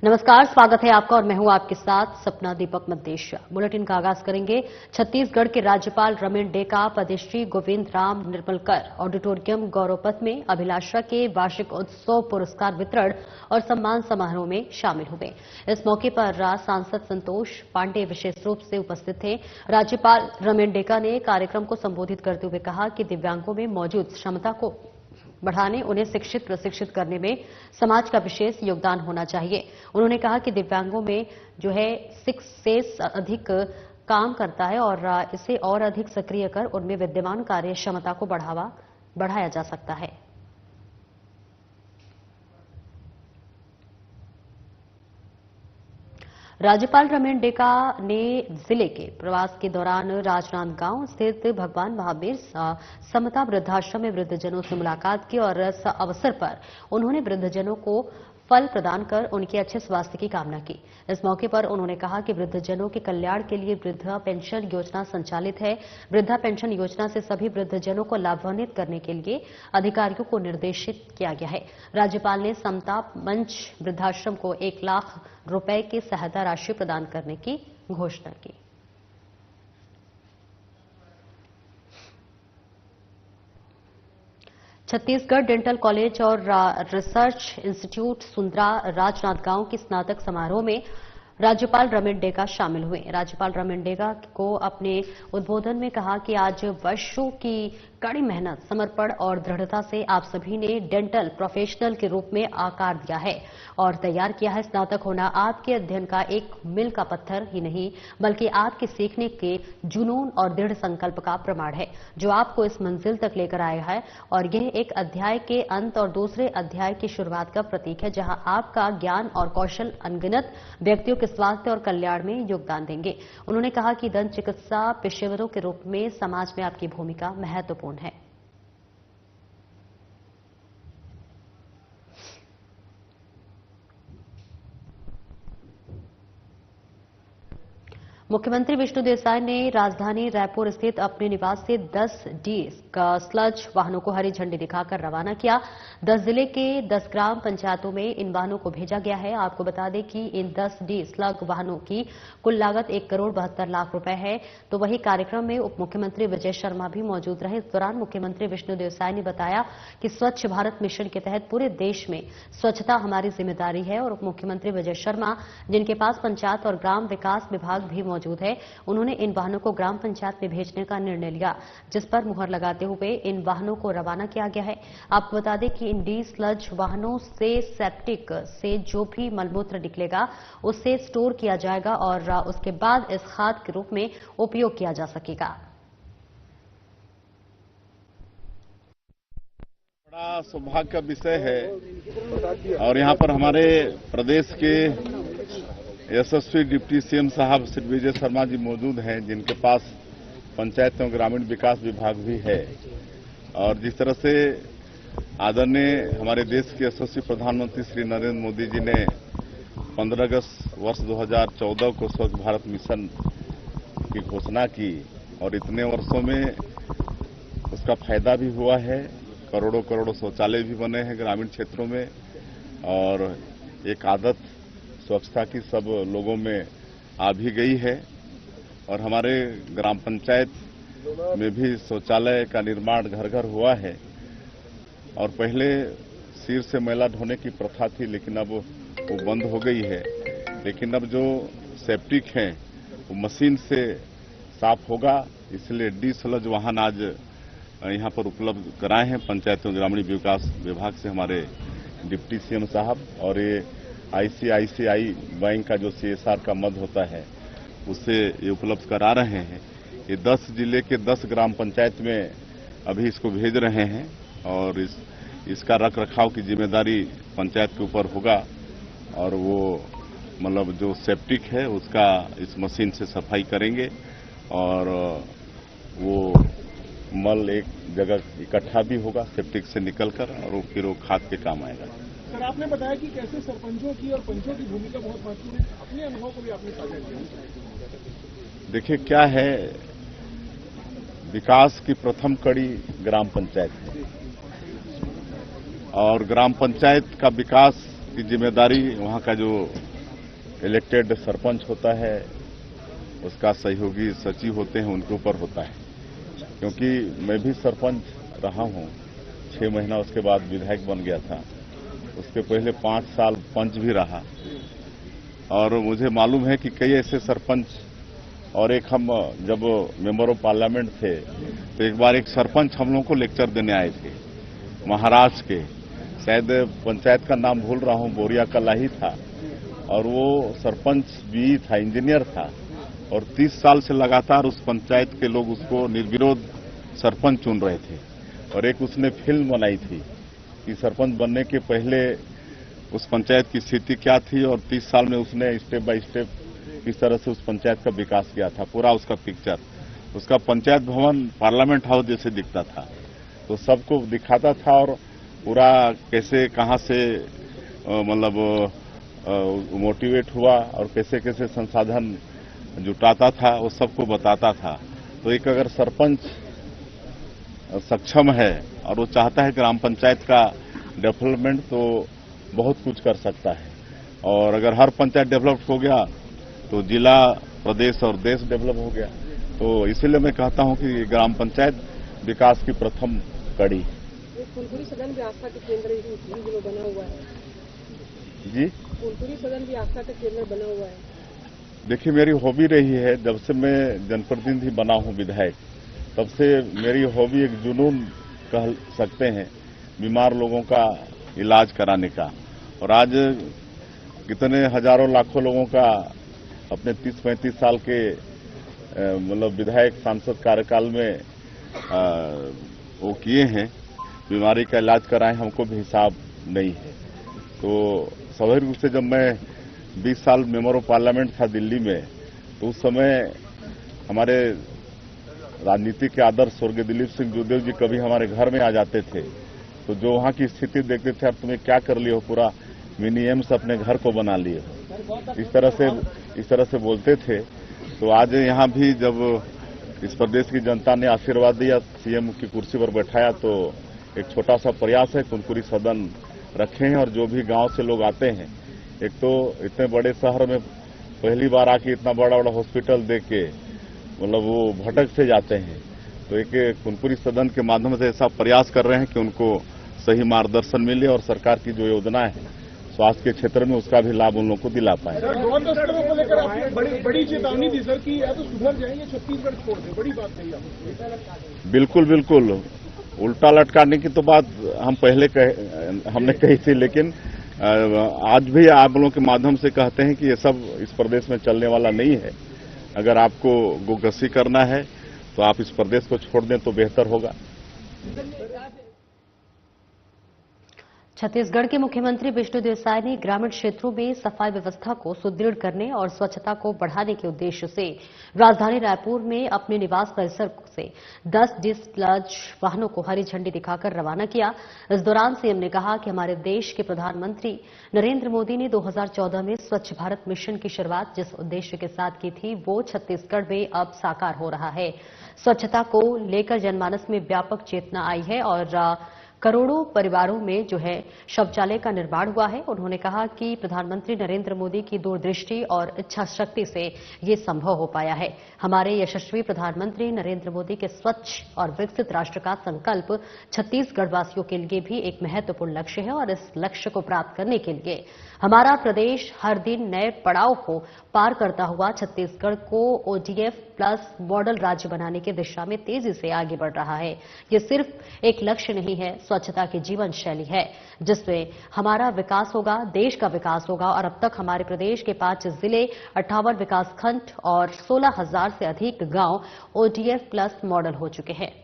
नमस्कार, स्वागत है आपका और मैं हूं आपके साथ सपना दीपक मद्देशिया। बुलेटिन का आगाज करेंगे छत्तीसगढ़ के राज्यपाल रमेन डेका पद्मश्री गोविंद राम निर्मलकर ऑडिटोरियम गौरवपथ में अभिलाषा के वार्षिक उत्सव पुरस्कार वितरण और सम्मान समारोह में शामिल हुए। इस मौके पर सांसद संतोष पांडे विशेष रूप से उपस्थित थे। राज्यपाल रमेन डेका ने कार्यक्रम को संबोधित करते हुए कहा कि दिव्यांगों में मौजूद क्षमता को बढ़ाने, उन्हें शिक्षित प्रशिक्षित करने में समाज का विशेष योगदान होना चाहिए। उन्होंने कहा कि दिव्यांगों में जो है 6 से अधिक काम करता है और इसे और अधिक सक्रिय कर उनमें विद्यमान कार्य क्षमता को बढ़ाया जा सकता है। राज्यपाल रमेन डेका ने जिले के प्रवास के दौरान राजनांदगांव स्थित भगवान महावीर समता वृद्धाश्रम में वृद्धजनों से मुलाकात की और इस अवसर पर उन्होंने वृद्धजनों को फल प्रदान कर उनके अच्छे स्वास्थ्य की कामना की। इस मौके पर उन्होंने कहा कि वृद्धजनों के कल्याण के लिए वृद्धा पेंशन योजना संचालित है। वृद्धा पेंशन योजना से सभी वृद्धजनों को लाभान्वित करने के लिए अधिकारियों को निर्देशित किया गया है। राज्यपाल ने समता मंच वृद्धाश्रम को 1 लाख रुपए की सहायता राशि प्रदान करने की घोषणा की। छत्तीसगढ़ डेंटल कॉलेज और रिसर्च इंस्टीट्यूट सुंदरा राजनांदगांव के स्नातक समारोह में राज्यपाल रमेन डेका शामिल हुए। राज्यपाल रमेन डेका को अपने उद्बोधन में कहा कि आज वर्षों की कड़ी मेहनत, समर्पण और दृढ़ता से आप सभी ने डेंटल प्रोफेशनल के रूप में आकार दिया है और तैयार किया है। स्नातक होना आपके अध्ययन का एक मील का पत्थर ही नहीं, बल्कि आपके सीखने के जुनून और दृढ़ संकल्प का प्रमाण है, जो आपको इस मंजिल तक लेकर आया है। और यह एक अध्याय के अंत और दूसरे अध्याय की शुरुआत का प्रतीक है, जहां आपका ज्ञान और कौशल अनगिनत व्यक्तियों के स्वास्थ्य और कल्याण में योगदान देंगे। उन्होंने कहा कि दंत चिकित्सा पेशेवरों के रूप में समाज में आपकी भूमिका महत्वपूर्ण है। मुख्यमंत्री विष्णु देसाई ने राजधानी रायपुर स्थित अपने निवास से 10 डी स्लज वाहनों को हरी झंडी दिखाकर रवाना किया। 10 जिले के 10 ग्राम पंचायतों में इन वाहनों को भेजा गया है। आपको बता दें कि इन 10 डी स्लग वाहनों की कुल लागत 1 करोड़ 72 लाख रुपए है। तो वहीं कार्यक्रम में उप मुख्यमंत्री विजय शर्मा भी मौजूद रहे। इस दौरान मुख्यमंत्री विष्णु देसाई ने बताया कि स्वच्छ भारत मिशन के तहत पूरे देश में स्वच्छता हमारी जिम्मेदारी है और उप मुख्यमंत्री विजय शर्मा, जिनके पास पंचायत और ग्राम विकास विभाग भी मौजूद है, उन्होंने इन वाहनों को ग्राम पंचायत में भेजने का निर्णय लिया, जिस पर मुहर लगाते हुए इन वाहनों को रवाना किया गया है। आपको बता दें कि इन डी स्लज वाहनों से सेप्टिक से जो भी मलमूत्र निकलेगा उसे स्टोर किया जाएगा और उसके बाद इस खाद के रूप में उपयोग किया जा सकेगा। बड़ा सौभाग्य का विषय है और यहाँ पर हमारे प्रदेश के यशस्वी डिप्टी सीएम साहब श्री विजय शर्मा जी मौजूद हैं, जिनके पास पंचायत एवं ग्रामीण विकास विभाग भी है। और जिस तरह से आदरणीय हमारे देश के यशस्वी प्रधानमंत्री श्री नरेंद्र मोदी जी ने 15 अगस्त वर्ष 2014 को स्वच्छ भारत मिशन की घोषणा की और इतने वर्षों में उसका फायदा भी हुआ है। करोड़ों करोड़ों शौचालय भी बने हैं ग्रामीण क्षेत्रों में और एक आदत स्वच्छता की सब लोगों में आ भी गई है। और हमारे ग्राम पंचायत में भी शौचालय का निर्माण घर घर हुआ है। और पहले सिर से मैला ढोने की प्रथा थी, लेकिन अब वो बंद हो गई है। लेकिन अब जो सेप्टिक हैं वो मशीन से साफ होगा, इसलिए डी स्लज वाहन आज यहाँ पर उपलब्ध कराए हैं पंचायत एवं ग्रामीण विकास विभाग से हमारे डिप्टी सीएम साहब। और ये आईसीआईसीआई बैंक का जो सीएसआर का मद होता है उससे ये उपलब्ध करा रहे हैं। ये 10 जिले के 10 ग्राम पंचायत में अभी इसको भेज रहे हैं और इसका रख रखाव की जिम्मेदारी पंचायत के ऊपर होगा। और वो मतलब जो सेप्टिक है उसका इस मशीन से सफाई करेंगे और वो मल एक जगह इकट्ठा भी होगा सेप्टिक से निकलकर और वो फिर वो खाद के काम आएगा। सर, आपने बताया कि कैसे सरपंचों की और पंचों की भूमिका बहुत महत्वपूर्ण है। अपने अनुभव को भी आपने साझा किया। देखिए क्या है, विकास की प्रथम कड़ी ग्राम पंचायत है और ग्राम पंचायत का विकास की जिम्मेदारी वहां का जो इलेक्टेड सरपंच होता है, उसका सहयोगी सचिव होते हैं, उनके ऊपर होता है। क्योंकि मैं भी सरपंच रहा हूं, 6 महीना उसके बाद विधायक बन गया था। उसके पहले 5 साल पंच भी रहा और मुझे मालूम है कि कई ऐसे सरपंच और एक हम जब मेंबर ऑफ पार्लियामेंट थे तो एक बार एक सरपंच हम लोगों को लेक्चर देने आए थे महाराष्ट्र के, शायद पंचायत का नाम भूल रहा हूं, बोरिया कला ही था, और वो सरपंच भी था, इंजीनियर था, और 30 साल से लगातार उस पंचायत के लोग उसको निर्विरोध सरपंच चुन रहे थे। और एक उसने फिल्म बनाई थी कि सरपंच बनने के पहले उस पंचायत की स्थिति क्या थी और 30 साल में उसने स्टेप बाय स्टेप किस तरह से उस पंचायत का विकास किया था, पूरा उसका पिक्चर। उसका पंचायत भवन पार्लियामेंट हाउस जैसे दिखता था, तो सबको दिखाता था और पूरा कैसे कहां से मतलब मोटिवेट हुआ और कैसे कैसे संसाधन जुटाता था, वो सबको बताता था। तो एक अगर सरपंच सक्षम है और वो चाहता है ग्राम पंचायत का डेवलपमेंट, तो बहुत कुछ कर सकता है। और अगर हर पंचायत डेवलप हो गया तो जिला, प्रदेश और देश डेवलप हो गया। तो इसीलिए मैं कहता हूं कि ग्राम पंचायत विकास की प्रथम कड़ी। फुलपुरी सदन भी आस्था के केंद्र बना हुआ है जी, फुलपुरी सदन भी आस्था का केंद्र बना हुआ है। देखिए, मेरी हॉबी रही है, जब से मैं जनप्रतिनिधि बना हूं विधायक, तब से मेरी हॉबी एक जुनून कह सकते हैं बीमार लोगों का इलाज कराने का। और आज कितने हजारों लाखों लोगों का अपने 30-35 साल के मतलब विधायक सांसद कार्यकाल में वो किए हैं, बीमारी का इलाज कराए, हमको भी हिसाब नहीं है। तो स्वाभाविक रूप से जब मैं 20 साल मेंबर ऑफ पार्लियामेंट था दिल्ली में, तो उस समय हमारे राजनीति के आदर्श स्वर्गीय दिलीप सिंह जूदेव जी कभी हमारे घर में आ जाते थे, तो जो वहां की स्थिति देखते थे, अब तुम्हें क्या कर लिए हो, पूरा मिनी एम्स अपने घर को बना लिए हो, इस तरह से बोलते थे। तो आज यहां भी जब इस प्रदेश की जनता ने आशीर्वाद दिया, सीएम की कुर्सी पर बैठाया, तो एक छोटा सा प्रयास है, कुनकुरी सदन रखे हैं। और जो भी गांव से लोग आते हैं, एक तो इतने बड़े शहर में पहली बार आके इतना बड़ा बड़ा हॉस्पिटल देख के मतलब वो भटक से जाते हैं, तो एक कुनकुरी सदन के माध्यम से ऐसा प्रयास कर रहे हैं कि उनको सही मार्गदर्शन मिले और सरकार की जो योजनाएं हैं स्वास्थ्य के क्षेत्र में, उसका भी लाभ उन लोगों को दिला पाए। को लेकर आपने बड़ी चेतावनी दी सर कि या तो सुधर जाएंगे, छत्तीसगढ़ छोड़ दें, बड़ी बात कही आपने। बिल्कुल बिल्कुल, उल्टा लटकाने की तो बात हम पहले हमने कही थी, लेकिन आज भी आप लोगों के माध्यम से कहते हैं कि ये सब इस प्रदेश में चलने वाला नहीं है। अगर आपको गोकसी करना है तो आप इस प्रदेश को छोड़ दें तो बेहतर होगा। छत्तीसगढ़ के मुख्यमंत्री विष्णुदेव साय ने ग्रामीण क्षेत्रों में सफाई व्यवस्था को सुदृढ़ करने और स्वच्छता को बढ़ाने के उद्देश्य से राजधानी रायपुर में अपने निवास परिसर से 10 डिस्प्लज वाहनों को हरी झंडी दिखाकर रवाना किया। इस दौरान सीएम ने कहा कि हमारे देश के प्रधानमंत्री नरेंद्र मोदी ने 2014 में स्वच्छ भारत मिशन की शुरुआत जिस उद्देश्य के साथ की थी, वो छत्तीसगढ़ में अब साकार हो रहा है। स्वच्छता को लेकर जनमानस में व्यापक चेतना आई है और करोड़ों परिवारों में जो है शौचालय का निर्माण हुआ है। उन्होंने कहा कि प्रधानमंत्री नरेंद्र मोदी की दूरदृष्टि और इच्छा शक्ति से ये संभव हो पाया है। हमारे यशस्वी प्रधानमंत्री नरेंद्र मोदी के स्वच्छ और विकसित राष्ट्र का संकल्प छत्तीसगढ़ वासियों के लिए भी एक महत्वपूर्ण लक्ष्य है और इस लक्ष्य को प्राप्त करने के लिए हमारा प्रदेश हर दिन नए पड़ाव को पार करता हुआ छत्तीसगढ़ को ओडीएफ प्लस मॉडल राज्य बनाने की दिशा में तेजी से आगे बढ़ रहा है। ये सिर्फ एक लक्ष्य नहीं है, स्वच्छता की जीवन शैली है जिसमें हमारा विकास होगा, देश का विकास होगा। और अब तक हमारे प्रदेश के 5 जिले, 58 विकासखंड और 16,000 से अधिक गांव ओडीएफ प्लस मॉडल हो चुके हैं।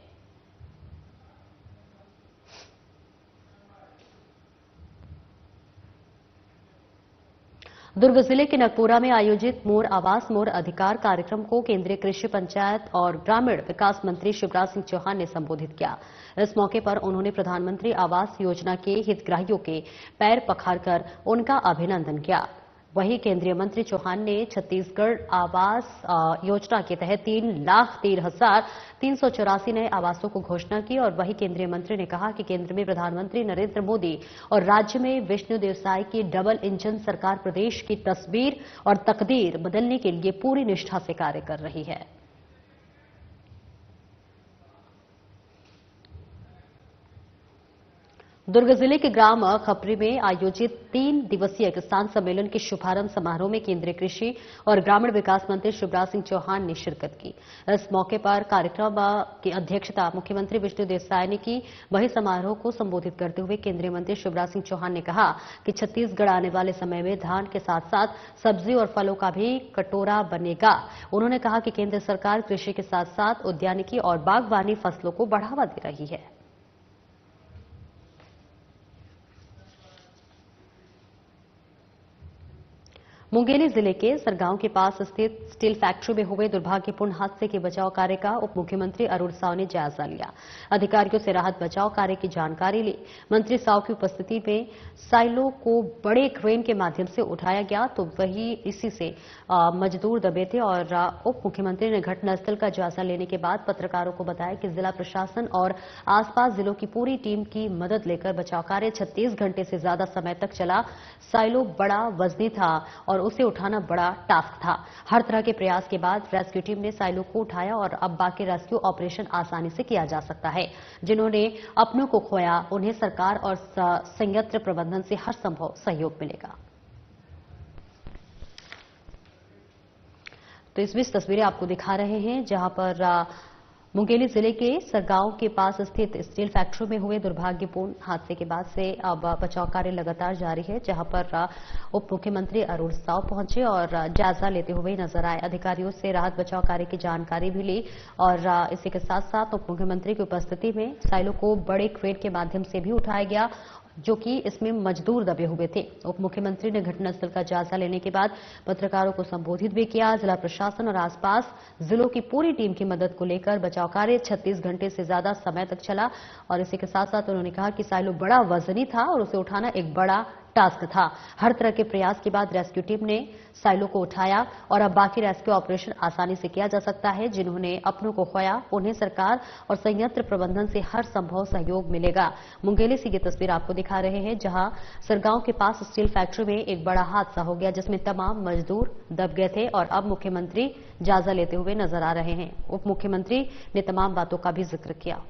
दुर्ग जिले के नगपुरा में आयोजित मोर आवास मोर अधिकार कार्यक्रम को केंद्रीय कृषि, पंचायत और ग्रामीण विकास मंत्री शिवराज सिंह चौहान ने संबोधित किया। इस मौके पर उन्होंने प्रधानमंत्री आवास योजना के हितग्राहियों के पैर पखारकर उनका अभिनंदन किया। वहीं केंद्रीय मंत्री चौहान ने छत्तीसगढ़ आवास योजना के तहत 3,13,384 नए आवासों को घोषणा की और वहीं केंद्रीय मंत्री ने कहा कि केंद्र में प्रधानमंत्री नरेंद्र मोदी और राज्य में विष्णुदेव साय की डबल इंजन सरकार प्रदेश की तस्वीर और तकदीर बदलने के लिए पूरी निष्ठा से कार्य कर रही है। दुर्ग जिले के ग्राम खपरी में आयोजित 3 दिवसीय किसान सम्मेलन के शुभारंभ समारोह में केंद्रीय कृषि और ग्रामीण विकास मंत्री शिवराज सिंह चौहान ने शिरकत की। इस मौके पर कार्यक्रम की अध्यक्षता मुख्यमंत्री विष्णुदेव साय ने की। वहीं समारोह को संबोधित करते हुए केंद्रीय मंत्री शिवराज सिंह चौहान ने कहा कि छत्तीसगढ़ आने वाले समय में धान के साथ साथ सब्जी और फलों का भी कटोरा बनेगा। उन्होंने कहा कि केंद्र सरकार कृषि के साथ साथ उद्यानिकी और बागवानी फसलों को बढ़ावा दे रही है। मुंगेली जिले के सरगांव के पास स्थित स्टील फैक्ट्री में हुए दुर्भाग्यपूर्ण हादसे के बचाव कार्य का उप मुख्यमंत्री अरुण साव ने जायजा लिया। अधिकारियों से राहत बचाव कार्य की जानकारी ली। मंत्री साव की उपस्थिति में साइलो को बड़े क्रेन के माध्यम से उठाया गया तो वही इसी से मजदूर दबे थे और उप मुख्यमंत्री ने घटनास्थल का जायजा लेने के बाद पत्रकारों को बताया कि जिला प्रशासन और आसपास जिलों की पूरी टीम की मदद लेकर बचाव कार्य 36 घंटे से ज्यादा समय तक चला। साइलो बड़ा वजनी था और उसे उठाना बड़ा टास्क था। हर तरह के प्रयास के बाद रेस्क्यू टीम ने साइलो को उठाया और अब बाकी रेस्क्यू ऑपरेशन आसानी से किया जा सकता है। जिन्होंने अपनों को खोया उन्हें सरकार और संयंत्र प्रबंधन से हर संभव सहयोग मिलेगा। तो इस बीच तस्वीरें आपको दिखा रहे हैं जहां पर मुंगेली जिले के सरगांव के पास स्थित स्टील फैक्ट्री में हुए दुर्भाग्यपूर्ण हादसे के बाद से अब बचाव कार्य लगातार जारी है, जहां पर उप मुख्यमंत्री अरुण साव पहुंचे और जायजा लेते हुए नजर आए। अधिकारियों से राहत बचाव कार्य की जानकारी भी ली और इसी के साथ साथ उप मुख्यमंत्री की उपस्थिति में साइलो को बड़े क्रेन के माध्यम से भी उठाया गया जो कि इसमें मजदूर दबे हुए थे। उप मुख्यमंत्री ने घटनास्थल का जायजा लेने के बाद पत्रकारों को संबोधित भी किया। जिला प्रशासन और आसपास जिलों की पूरी टीम की मदद को लेकर बचाव कार्य 36 घंटे से ज्यादा समय तक चला और इसी के साथ साथ उन्होंने कहा कि साइलो बड़ा वजनी था और उसे उठाना एक बड़ा टास्क था। हर तरह के प्रयास के बाद रेस्क्यू टीम ने साइलो को उठाया और अब बाकी रेस्क्यू ऑपरेशन आसानी से किया जा सकता है। जिन्होंने अपनों को खोया उन्हें सरकार और संयंत्र प्रबंधन से हर संभव सहयोग मिलेगा। मुंगेली से ये तस्वीर आपको दिखा रहे हैं जहां सरगांव के पास स्टील फैक्ट्री में एक बड़ा हादसा हो गया जिसमें तमाम मजदूर दब गए थे और अब मुख्यमंत्री जायजा लेते हुए नजर आ रहे हैं। उप मुख्यमंत्री ने तमाम बातों का भी जिक्र किया।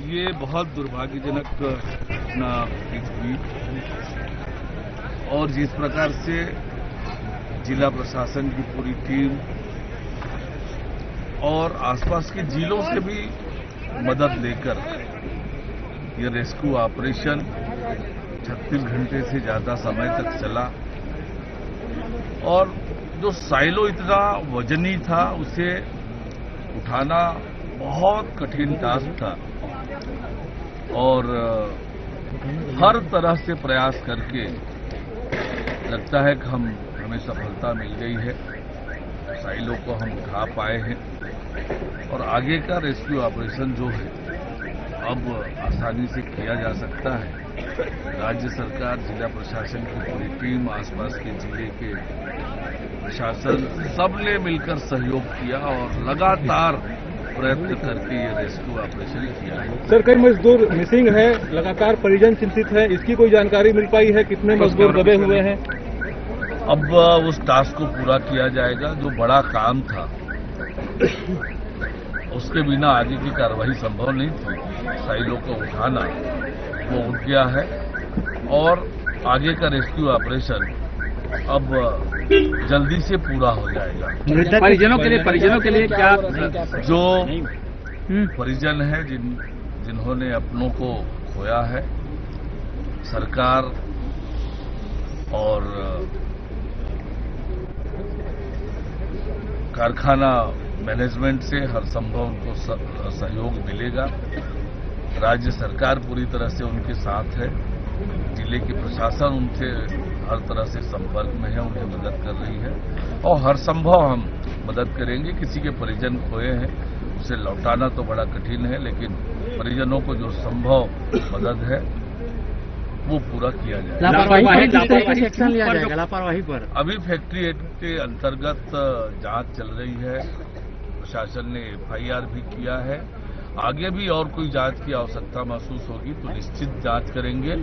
ये बहुत दुर्भाग्यजनक घटना हुई और जिस प्रकार से जिला प्रशासन की पूरी टीम और आसपास के जिलों से भी मदद लेकर ये रेस्क्यू ऑपरेशन 36 घंटे से ज्यादा समय तक चला और जो साइलो इतना वजनी था उसे उठाना बहुत कठिन टास्क था और हर तरह से प्रयास करके लगता है कि हमें सफलता मिल गई है। साइलो को हम उठा पाए हैं और आगे का रेस्क्यू ऑपरेशन जो है अब आसानी से किया जा सकता है। राज्य सरकार, जिला प्रशासन की पूरी टीम, आसपास के जिले के प्रशासन सबने मिलकर सहयोग किया और लगातार प्रयत्न करके ये रेस्क्यू ऑपरेशन किया है। सर, कई मजदूर मिसिंग है, लगातार परिजन चिंतित है, इसकी कोई जानकारी मिल पाई है? कितने मजदूर दबे हुए हैं? अब उस टास्क को पूरा किया जाएगा। जो बड़ा काम था उसके बिना आगे की कार्रवाई संभव नहीं थी। साइलो को उठाना वो उठ गया है और आगे का रेस्क्यू ऑपरेशन अब जल्दी से पूरा हो जाएगा। परिजनों के लिए क्या जो परिजन है जिन्होंने अपनों को खोया है, सरकार और कारखाना मैनेजमेंट से हर संभव उनको सहयोग मिलेगा। राज्य सरकार पूरी तरह से उनके साथ है। जिले की प्रशासन उनसे हर तरह से संपर्क में है, उन्हें मदद कर रही है और हर संभव हम मदद करेंगे। किसी के परिजन खोए हैं उसे लौटाना तो बड़ा कठिन है, लेकिन परिजनों को जो संभव मदद है वो पूरा किया जाएगा। लापरवाही एक्शन लिया जाएगा लापरवाही पर। अभी फैक्ट्री एक्ट के अंतर्गत जांच चल रही है, प्रशासन ने FIR भी किया है। आगे भी और कोई जांच की आवश्यकता महसूस होगी तो निश्चित जांच करेंगे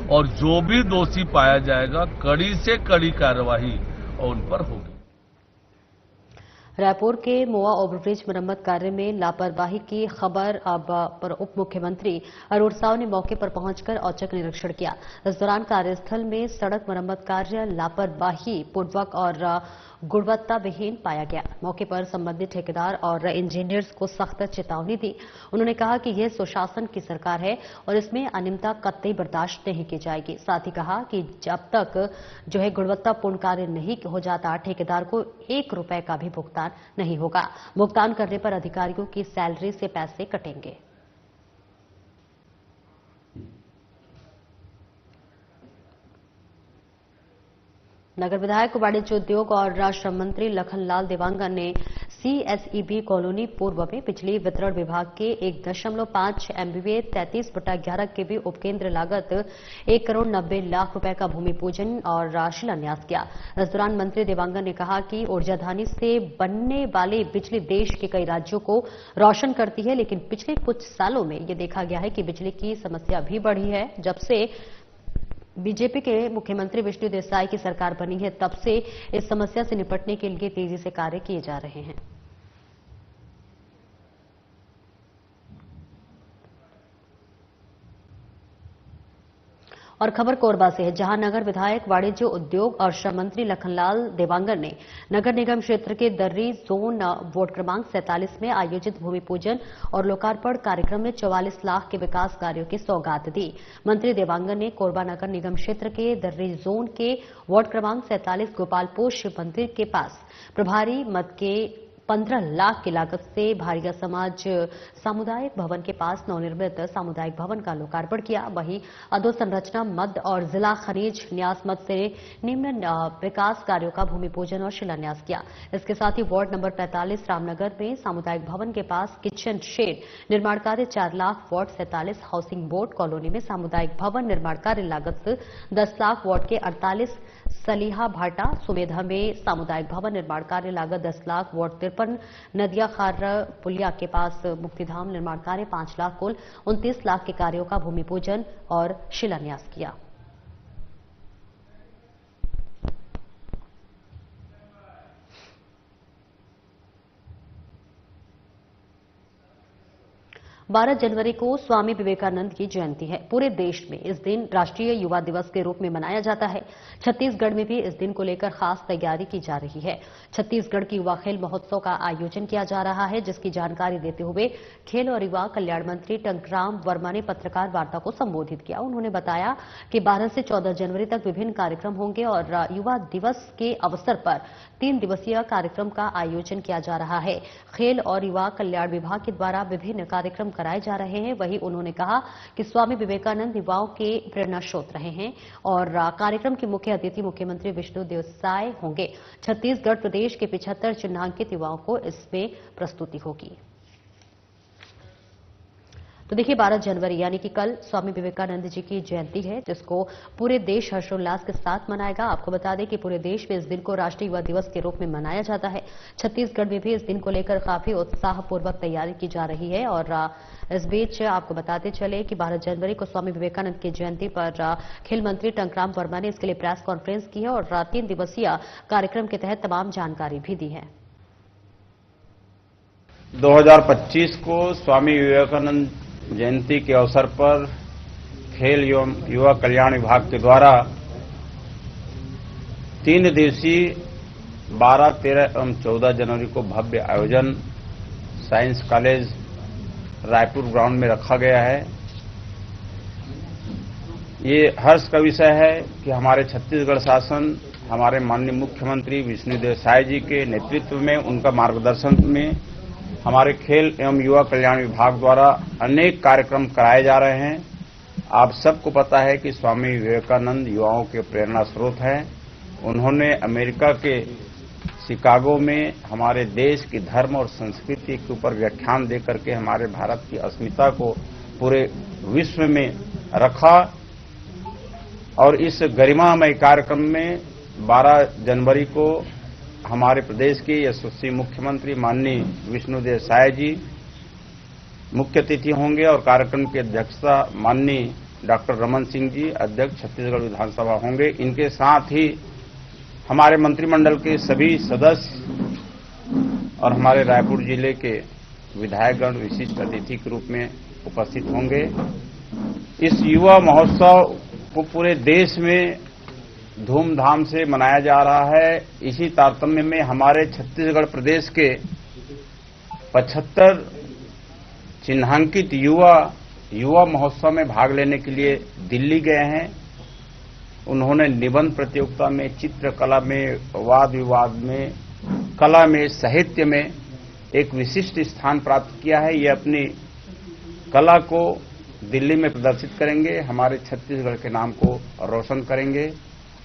और जो भी दोषी पाया जाएगा कड़ी से कड़ी कार्रवाई उन पर होगी। रायपुर के मोआ ओवरब्रिज मरम्मत कार्य में लापरवाही की खबर अब पर उप मुख्यमंत्री अरुण साव ने मौके पर पहुंचकर औचक निरीक्षण किया। इस दौरान कार्यस्थल में सड़क मरम्मत कार्य लापरवाही पूर्वक और गुणवत्ता विहीन पाया गया। मौके पर संबंधित ठेकेदार और इंजीनियर्स को सख्त चेतावनी दी। उन्होंने कहा कि यह सुशासन की सरकार है और इसमें अनियमितता कतई बर्दाश्त नहीं की जाएगी। साथ ही कहा कि जब तक गुणवत्तापूर्ण कार्य नहीं हो जाता ठेकेदार को 1 रुपए का भी भुगतान नहीं होगा। भुगतान करने पर अधिकारियों की सैलरी से पैसे कटेंगे। नगर विधायक, वाणिज्य उद्योग और श्रम मंत्री लखनलाल देवांगन ने CSEB कॉलोनी पूर्व में बिजली वितरण विभाग के 1.5 MVA 33/11 kV उपकेंद्र लागत 1 करोड़ 90 लाख रुपए का भूमि पूजन और शिलान्यास किया। इस दौरान मंत्री देवांगन ने कहा कि ऊर्जाधानी से बनने वाली बिजली देश के कई राज्यों को रोशन करती है, लेकिन पिछले कुछ सालों में यह देखा गया है कि बिजली की समस्या भी बढ़ी है। जब से बीजेपी के मुख्यमंत्री विष्णु देसाई की सरकार बनी है तब से इस समस्या से निपटने के लिए तेजी से कार्य किए जा रहे हैं। और खबर कोरबा से है, जहां नगर विधायक, वाणिज्य उद्योग और श्रम मंत्री लखनलाल देवांगन ने नगर निगम क्षेत्र के दर्री जोन वार्ड क्रमांक 47 में आयोजित भूमि पूजन और लोकार्पण कार्यक्रम में 44 लाख के विकास कार्यों की सौगात दी। मंत्री देवांगन ने कोरबा नगर निगम क्षेत्र के दर्री जोन के वार्ड क्रमांक 47 गोपालपुर शिव मंदिर के पास प्रभारी मद के 15 लाख की लागत से भारिया समाज सामुदायिक भवन के पास नवनिर्मित सामुदायिक भवन का लोकार्पण किया। वहीं अधोसंरचना मद और जिला खनिज न्यास मद से निम्न विकास कार्यों का भूमि पूजन और शिलान्यास किया। इसके साथ ही वार्ड नंबर 45 रामनगर में सामुदायिक भवन के पास किचन शेड निर्माण कार्य 4 lakh, ward 47 housing board colony में सामुदायिक भवन निर्माण कार्य लागत 10 लाख, वार्ड के 48 सलीहा भाटा सुमेधा में सामुदायिक भवन निर्माण कार्य लागत 10 लाख, वार्ड 53 नदिया खार पुलिया के पास मुक्तिधाम निर्माण कार्य 5 लाख, कुल 29 लाख के कार्यों का भूमि पूजन और शिलान्यास किया। बारह जनवरी को स्वामी विवेकानंद की जयंती है। पूरे देश में इस दिन राष्ट्रीय युवा दिवस के रूप में मनाया जाता है। छत्तीसगढ़ में भी इस दिन को लेकर खास तैयारी की जा रही है। छत्तीसगढ़ की युवा खेल महोत्सव का आयोजन किया जा रहा है, जिसकी जानकारी देते हुए खेल और युवा कल्याण मंत्री टंकराम वर्मा ने पत्रकार वार्ता को संबोधित किया। उन्होंने बताया कि 12 से 14 जनवरी तक विभिन्न कार्यक्रम होंगे और युवा दिवस के अवसर पर 3 दिवसीय कार्यक्रम का आयोजन किया जा रहा है। खेल और युवा कल्याण विभाग के द्वारा विभिन्न कार्यक्रम कराए जा रहे हैं। वहीं उन्होंने कहा कि स्वामी विवेकानंद युवाओं के प्रेरणा स्रोत रहे हैं और कार्यक्रम के मुख्य अतिथि मुख्यमंत्री विष्णु देसाई होंगे। छत्तीसगढ़ प्रदेश के 75 चिन्हांकित युवाओं को इसमें प्रस्तुति होगी। तो देखिए, 12 जनवरी यानी कि कल स्वामी विवेकानंद जी की जयंती है, जिसको पूरे देश हर्षोल्लास के साथ मनाएगा। आपको बता दें कि पूरे देश में इस दिन को राष्ट्रीय युवा दिवस के रूप में मनाया जाता है। छत्तीसगढ़ में भी इस दिन को लेकर काफी उत्साहपूर्वक तैयारी की जा रही है। और इस बीच आपको बताते चले कि 12 जनवरी को स्वामी विवेकानंद की जयंती पर खेल मंत्री टंकराम वर्मा ने इसके लिए प्रेस कॉन्फ्रेंस की है और 3 दिवसीय कार्यक्रम के तहत तमाम जानकारी भी दी है। 2025 को स्वामी विवेकानंद जयंती के अवसर पर खेल एवं युवा कल्याण विभाग के द्वारा 3 दिवसीय 12, 13 एवं 14 जनवरी को भव्य आयोजन साइंस कॉलेज रायपुर ग्राउंड में रखा गया है। ये हर्ष का विषय है कि हमारे छत्तीसगढ़ शासन, हमारे माननीय मुख्यमंत्री विष्णु देसाई जी के नेतृत्व में, उनका मार्गदर्शन में हमारे खेल एवं युवा कल्याण विभाग द्वारा अनेक कार्यक्रम कराए जा रहे हैं। आप सबको पता है कि स्वामी विवेकानंद युवाओं के प्रेरणा स्रोत हैं। उन्होंने अमेरिका के शिकागो में हमारे देश की धर्म और संस्कृति के ऊपर व्याख्यान देकर के हमारे भारत की अस्मिता को पूरे विश्व में रखा और इस गरिमामय कार्यक्रम में 12 जनवरी को हमारे प्रदेश के यशस्वी मुख्यमंत्री माननीय विष्णुदेव साय जी मुख्य अतिथि होंगे और कार्यक्रम की अध्यक्षता माननीय डॉक्टर रमन सिंह जी अध्यक्ष छत्तीसगढ़ विधानसभा होंगे। इनके साथ ही हमारे मंत्रिमंडल के सभी सदस्य और हमारे रायपुर जिले के विधायकगण विशिष्ट अतिथि के रूप में उपस्थित होंगे। इस युवा महोत्सव को पूरे देश में धूमधाम से मनाया जा रहा है। इसी तारतम्य में हमारे छत्तीसगढ़ प्रदेश के 75 चिन्हांकित युवा महोत्सव में भाग लेने के लिए दिल्ली गए हैं। उन्होंने निबंध प्रतियोगिता में, चित्रकला में, वाद विवाद में, कला में, साहित्य में एक विशिष्ट स्थान प्राप्त किया है। ये अपनी कला को दिल्ली में प्रदर्शित करेंगे, हमारे छत्तीसगढ़ के नाम को रोशन करेंगे।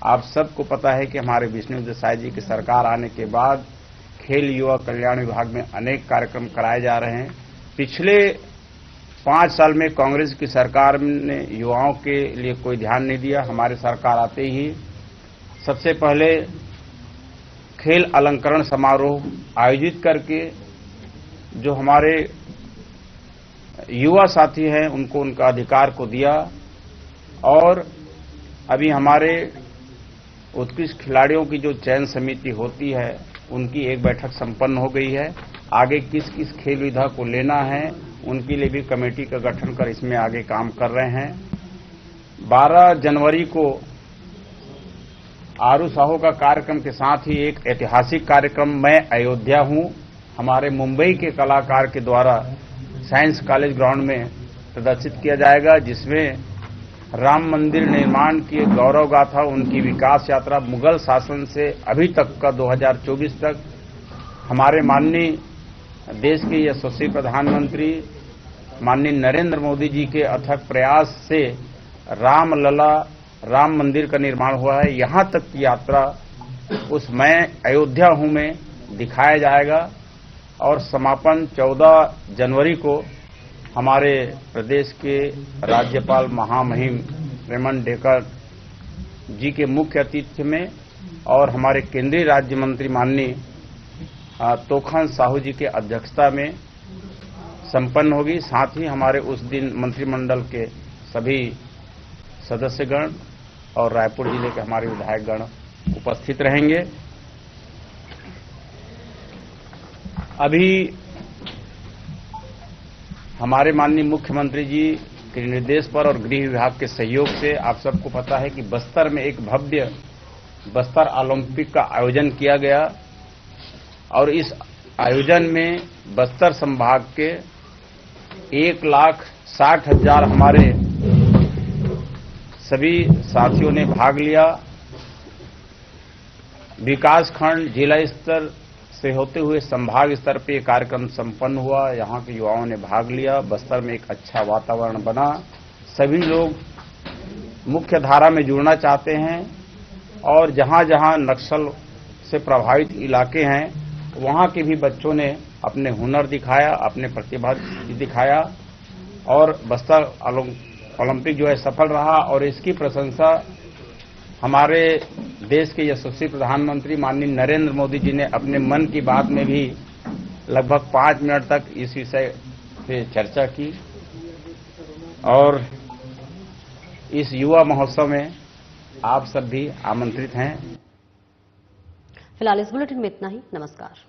आप सबको पता है कि हमारे विष्णुदेव साय जी की सरकार आने के बाद खेल युवा कल्याण विभाग में अनेक कार्यक्रम कराए जा रहे हैं। पिछले 5 साल में कांग्रेस की सरकार ने युवाओं के लिए कोई ध्यान नहीं दिया। हमारी सरकार आते ही सबसे पहले खेल अलंकरण समारोह आयोजित करके जो हमारे युवा साथी हैं उनको उनका अधिकार को दिया और अभी हमारे उत्कृष्ट खिलाड़ियों की जो चयन समिति होती है उनकी एक बैठक संपन्न हो गई है। आगे किस किस खेल विधा को लेना है उनके लिए भी कमेटी का गठन कर इसमें आगे काम कर रहे हैं। 12 जनवरी को आरू साहू का कार्यक्रम के साथ ही एक ऐतिहासिक कार्यक्रम मैं अयोध्या हूं हमारे मुंबई के कलाकार के द्वारा साइंस कॉलेज ग्राउंड में प्रदर्शित किया जाएगा, जिसमें राम मंदिर निर्माण की गौरव गाथा, उनकी विकास यात्रा मुगल शासन से अभी तक का 2024 तक हमारे माननीय देश के यशस्वी प्रधानमंत्री माननीय नरेंद्र मोदी जी के अथक प्रयास से रामलला राम मंदिर का निर्माण हुआ है। यहां तक की यात्रा उस मैं अयोध्या हूं में दिखाया जाएगा और समापन 14 जनवरी को हमारे प्रदेश के राज्यपाल महामहिम रेमन डेकर जी के मुख्य आतिथ्य में और हमारे केंद्रीय राज्य मंत्री माननीय तोखन साहू जी के अध्यक्षता में संपन्न होगी। साथ ही हमारे उस दिन मंत्रिमंडल के सभी सदस्यगण और रायपुर जिले के हमारे विधायकगण उपस्थित रहेंगे। अभी हमारे माननीय मुख्यमंत्री जी के निर्देश पर और गृह विभाग के सहयोग से आप सबको पता है कि बस्तर में एक भव्य बस्तर ओलंपिक का आयोजन किया गया और इस आयोजन में बस्तर संभाग के 1,60,000 हमारे सभी साथियों ने भाग लिया। विकास खंड जिला स्तर से होते हुए संभाग स्तर पर यह कार्यक्रम संपन्न हुआ। यहां के युवाओं ने भाग लिया। बस्तर में एक अच्छा वातावरण बना। सभी लोग मुख्य धारा में जुड़ना चाहते हैं और जहां जहां नक्सल से प्रभावित इलाके हैं वहां के भी बच्चों ने अपने हुनर दिखाया, अपने प्रतिभा दिखाया और बस्तर ओलंपिक जो है सफल रहा और इसकी प्रशंसा हमारे देश के यशस्वी प्रधानमंत्री माननीय नरेंद्र मोदी जी ने अपने मन की बात में भी लगभग 5 मिनट तक इस विषय पे चर्चा की और इस युवा महोत्सव में आप सब भी आमंत्रित हैं। फिलहाल इस बुलेटिन में इतना ही। नमस्कार।